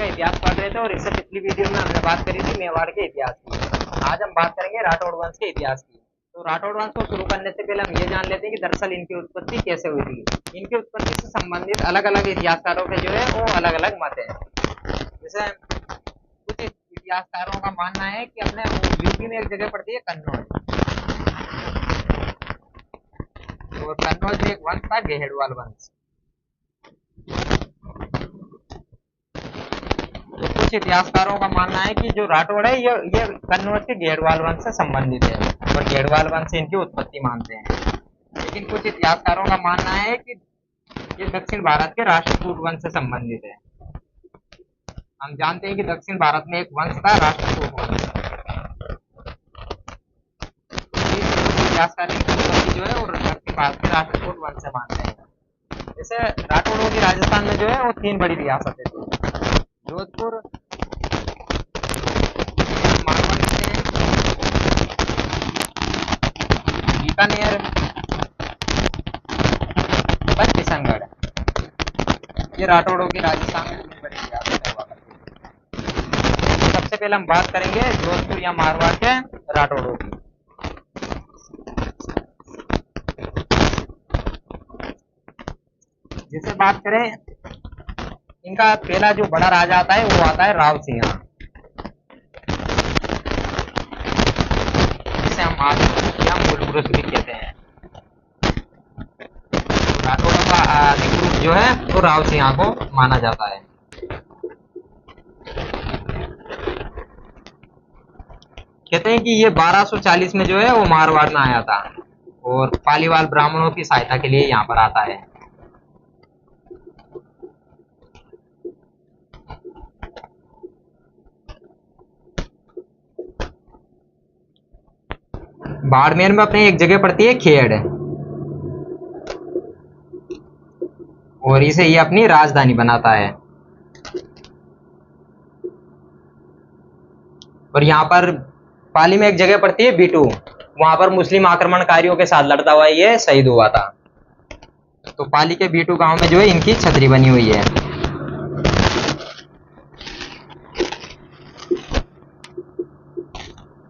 का इतिहास पढ़ रहे थे और इससे पिछली वीडियो में हमने बात करी थी मेवाड़ के इतिहास की। आज हम बात करेंगे राठौड़ वंश के इतिहास की। तो राठौड़ वंश को शुरू करने से पहले हम ये जान लेते हैं कि दरअसल इनकी उत्पत्ति कैसे हुई थी। इनकी उत्पत्ति से संबंधित अलग अलग इतिहासकारों के जो है वो अलग अलग मत है। जैसे कुछ इतिहासकारों का मानना है कि अपने यूपी में एक जगह पड़ती है कन्नौज, और कन्नौज में एक वंश था गेहड़वाल वंश। तो कुछ इतिहासकारों का मानना है कि जो राठौड़ है ये कन्नौज के गेहड़वाल वंश से संबंधित है और गेहड़वाल वंश से इनकी उत्पत्ति मानते हैं। लेकिन कुछ इतिहासकारों का मानना है कि ये दक्षिण भारत के राष्ट्रकूट वंश से संबंधित है। हम जानते हैं कि दक्षिण भारत में एक वंश था राष्ट्रकूट वंश। इतिहासकार इनकी उत्पत्ति जो है वो दक्षिण भारत के राष्ट्रकूट वंश से मानते हैं। जैसे राठौड़ों की राजस्थान में जो है वो 3 बड़ी रियासतें थी, जोधपुर, बीकानेर, किशनगढ़। ये राठौड़ों की राजस्थान में 3 बड़ी रियासतें हुआ करती थी। सबसे पहले हम बात करेंगे जोधपुर या मारवाड़ के राठौड़ों की। जैसे बात करें, इनका पहला जो बड़ा राजा आता है वो आता है राव सिंह, जिसे हम आदि या मूल पुरुष भी कहते हैं। राठौड़ों का आदि पुरुष जो है वो राव सिंह को माना जाता है। कहते हैं कि ये 1240 में जो है वो मारवाड़ में आया था और पालीवाल ब्राह्मणों की सहायता के लिए यहाँ पर आता है। बाड़मेर में अपने एक जगह पड़ती है खेड़, और इसे ये अपनी राजधानी बनाता है। और यहाँ पर पाली में एक जगह पड़ती है बीटू, वहां पर मुस्लिम आक्रमणकारियों के साथ लड़ता हुआ ये शहीद हुआ था। तो पाली के बीटू गांव में जो है इनकी छतरी बनी हुई है।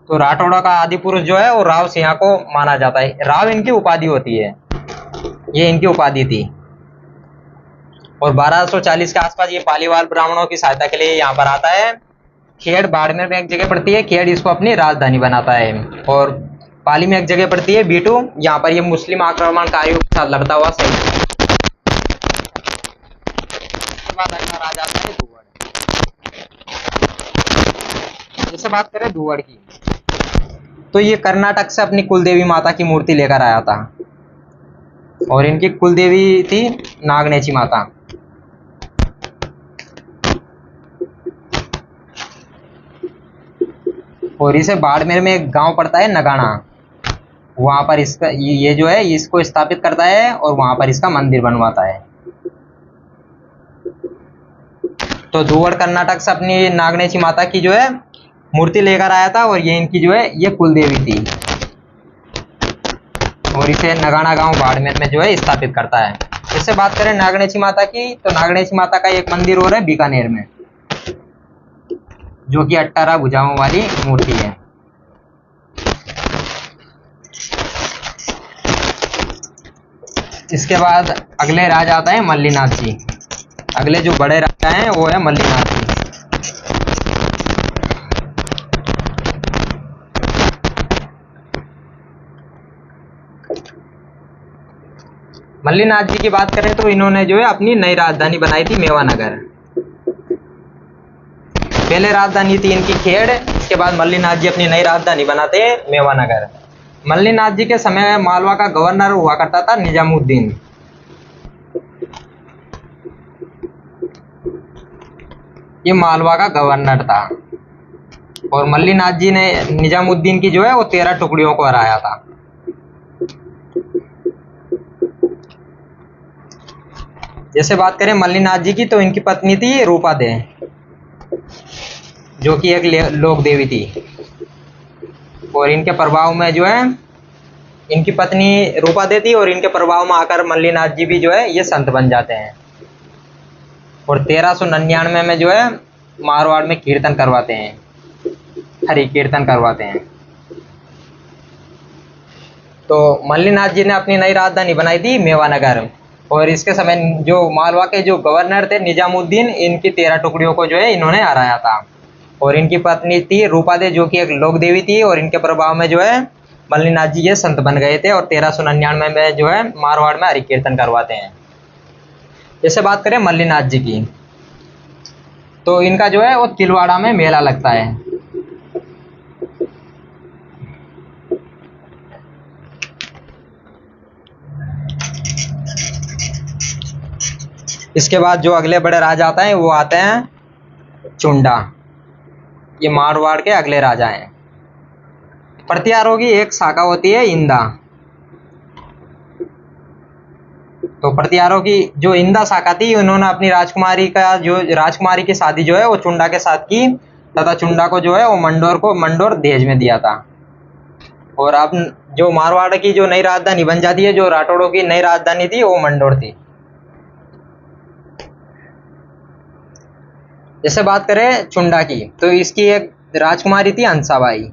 तो राठौड़ा का आदि पुरुष जो है वो राव सिंह को माना जाता है। राव इनकी उपाधि होती है, ये इनकी उपाधि थी। और 1240 के आसपास ये पालीवाल ब्राह्मणों की सहायता के लिए यहाँ पर आता है। खेड़ बाड़मेर में एक जगह पड़ती है, खेड़ इसको अपनी राजधानी बनाता है। और पाली में एक जगह पड़ती है बीटू, यहाँ पर ये मुस्लिम आक्रमणकारियों के साथ लड़ता हुआ शहीद। उसके बाद अगला राजा आता है धुवड़। जैसे बात करें धुवड़ की, तो ये कर्नाटक से अपनी कुलदेवी माता की मूर्ति लेकर आया था, और इनकी कुलदेवी थी नागनेची माता। और इसे बाड़मेर में एक गांव पड़ता है नगाना, वहां पर इसका ये जो है इसको स्थापित करता है और वहां पर इसका मंदिर बनवाता है। तो धुवड़ कर्नाटक से अपनी नागनेची माता की जो है मूर्ति लेकर आया था, और ये इनकी जो है ये कुलदेवी थी, और इसे नगाना गांव बाड़मेर में जो है स्थापित करता है। जैसे बात करें नागनेची माता की, तो नागनेची माता का एक मंदिर और है बीकानेर में, जो कि 18 भुजाओं वाली मूर्ति है। इसके बाद अगले राजा आता है मल्लीनाथ जी। अगले जो बड़े राजा हैं वो है मल्लीनाथ जी। मल्लीनाथ जी की बात करें तो इन्होंने जो है अपनी नई राजधानी बनाई थी मेवानगर। पहले राजधानी थी इनकी खेड़, इसके बाद मल्लीनाथ जी अपनी नई राजधानी बनाते हैं मेवानगर। मल्लीनाथ जी के समय में मालवा का गवर्नर हुआ करता था निजामुद्दीन। ये मालवा का गवर्नर था, और मल्लीनाथ जी ने निजामुद्दीन की जो है वो 13 टुकड़ियों को हराया था। जैसे बात करें मल्लीनाथ जी की, तो इनकी पत्नी थी रूपा दे, जो कि एक लोक देवी थी। और इनके प्रभाव में जो है इनकी पत्नी रूपा दे थी, और इनके प्रभाव में आकर मल्लीनाथ जी भी जो है ये संत बन जाते हैं। और 1399 में जो है मारवाड़ में कीर्तन करवाते हैं, हरि कीर्तन करवाते हैं। तो मल्लिनाथ जी ने अपनी नई राजधानी बनाई थी मेवानगर, और इसके समय जो मालवा के जो गवर्नर थे निजामुद्दीन, इनकी 13 टुकड़ियों को जो है इन्होंने हराया था। और इनकी पत्नी थी रूपादे, जो कि एक लोक देवी थी, और इनके प्रभाव में जो है मल्लिनाथ जी ये संत बन गए थे, और 1399 में जो है मारवाड़ में हरि कीर्तन करवाते हैं। जैसे बात करें मल्लिनाथ जी की, तो इनका जो है वो तिलवाड़ा में मेला लगता है। इसके बाद जो अगले बड़े राजा आते हैं वो आते हैं चुंडा। ये मारवाड़ के अगले राजा हैं। प्रतिहारों की एक शाखा होती है इंदा। तो प्रतिहारों की जो इंदा शाखा थी, उन्होंने अपनी राजकुमारी की शादी जो है वो चुंडा के साथ की, तथा चुंडा को जो है वो मंडोर दहेज में दिया था। और अब जो मारवाड़ की जो नई राजधानी बन जाती है, जो राठौड़ों की नई राजधानी थी, वो मंडोर थी। जैसे बात करें चुंडा की, तो इसकी एक राजकुमारी थी हंसाबाई,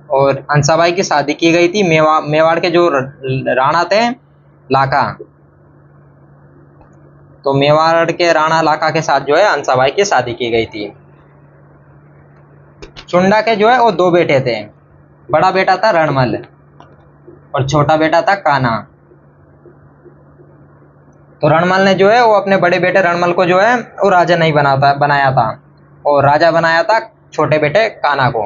और हंसाबाई की शादी की गई थी मेवाड़ के जो राणा थे लाका। तो मेवाड़ के राणा लाका के साथ जो है हंसाबाई की शादी की गई थी। चुंडा के जो है वो 2 बेटे थे। बड़ा बेटा था रणमल और छोटा बेटा था कान्हा। तो रणमल ने जो है वो अपने बड़े बेटे रणमल को जो है वो राजा नहीं बनाया था, और राजा बनाया था छोटे बेटे कान्हा को।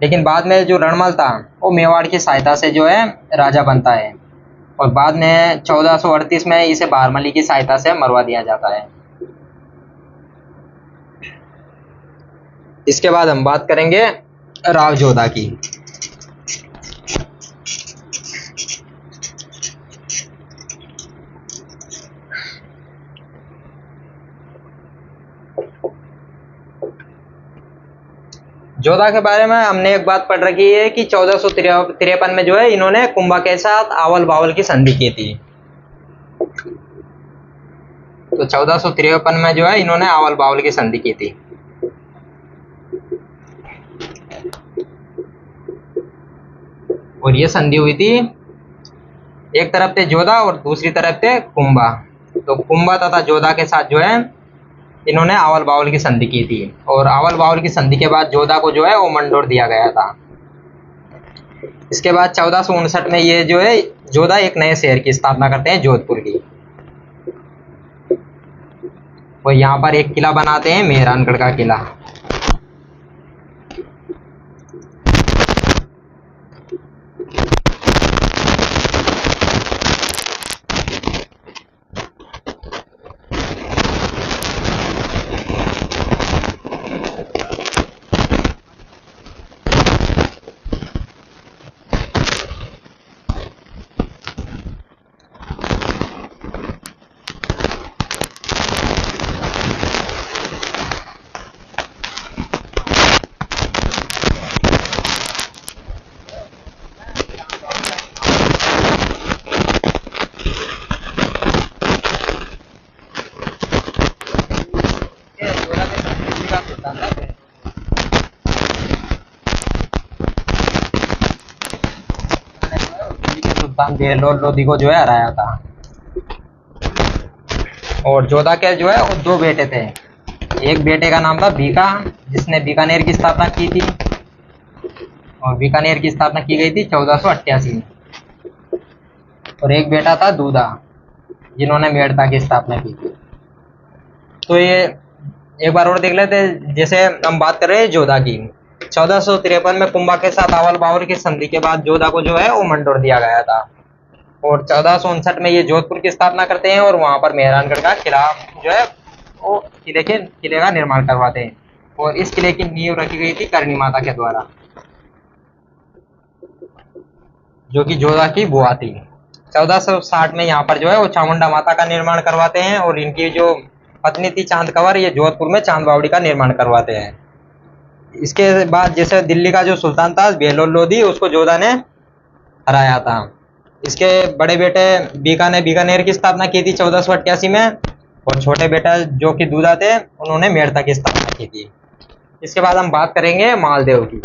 लेकिन बाद में जो रणमल था वो मेवाड़ की सहायता से जो है राजा बनता है, और बाद में 1438 में इसे बारमली की सहायता से मरवा दिया जाता है। इसके बाद हम बात करेंगे राव जोधा की। जोधा के बारे में हमने एक बात पढ़ रखी है कि 1453 में जो है इन्होंने कुंभा के साथ आवल बावल की संधि की थी। तो 1453 में जो है इन्होंने आवल बावल की संधि की थी। और ये संधि हुई थी, एक तरफ थे जोधा और दूसरी तरफ थे कुंभा। तो कुंभा तथा जोधा के साथ जो है इन्होंने आवल बावल की संधि की थी, और आवल बावल की संधि के बाद जोधा को जो है वो मंडोर दिया गया था। इसके बाद 1459 में ये जो है जोधा एक नए शहर की स्थापना करते हैं, जोधपुर की। वो यहाँ पर एक किला बनाते हैं, मेहरानगढ़ का किला। सुल्तान बेलोर लोधी को जो है हराया था। और जोधा के जो है वो 2 बेटे थे। एक बेटे का नाम था बीका, जिसने बीकानेर की स्थापना की थी, और बीकानेर की स्थापना की गई थी 1488 में। और एक बेटा था दूधा, जिन्होंने मेड़ता की स्थापना की थी। तो ये एक बार और देख लेते हैं। जैसे हम बात कर रहे हैं जोधा की, 1453 में कुंभा के साथ आवल बावल की संधि के बाद जोधा को जो है वो मंडोर दिया गया था। और 1459 में ये जोधपुर की स्थापना करते हैं, और वहां पर मेहरानगढ़ का किला जो है वो किले का निर्माण करवाते हैं। और इस किले की नींव रखी गई थी करणी माता के द्वारा, जो कि जोधा की बुआ थी। 1460 में यहाँ पर जो है वो चामुंडा माता का निर्माण करवाते हैं, और इनकी जो पत्नी थी चांद कंवर, ये जोधपुर में चांद बावड़ी का निर्माण करवाते हैं। इसके बाद जैसे दिल्ली का जो सुल्तान था बेलोर लोधी, उसको जोधा ने हराया था। इसके बड़े बेटे बीका ने बीकानेर की स्थापना की थी 1488 में, और छोटे बेटा जो कि दूधा थे उन्होंने मेड़ता की स्थापना की थी। इसके बाद हम बात करेंगे मालदेव की।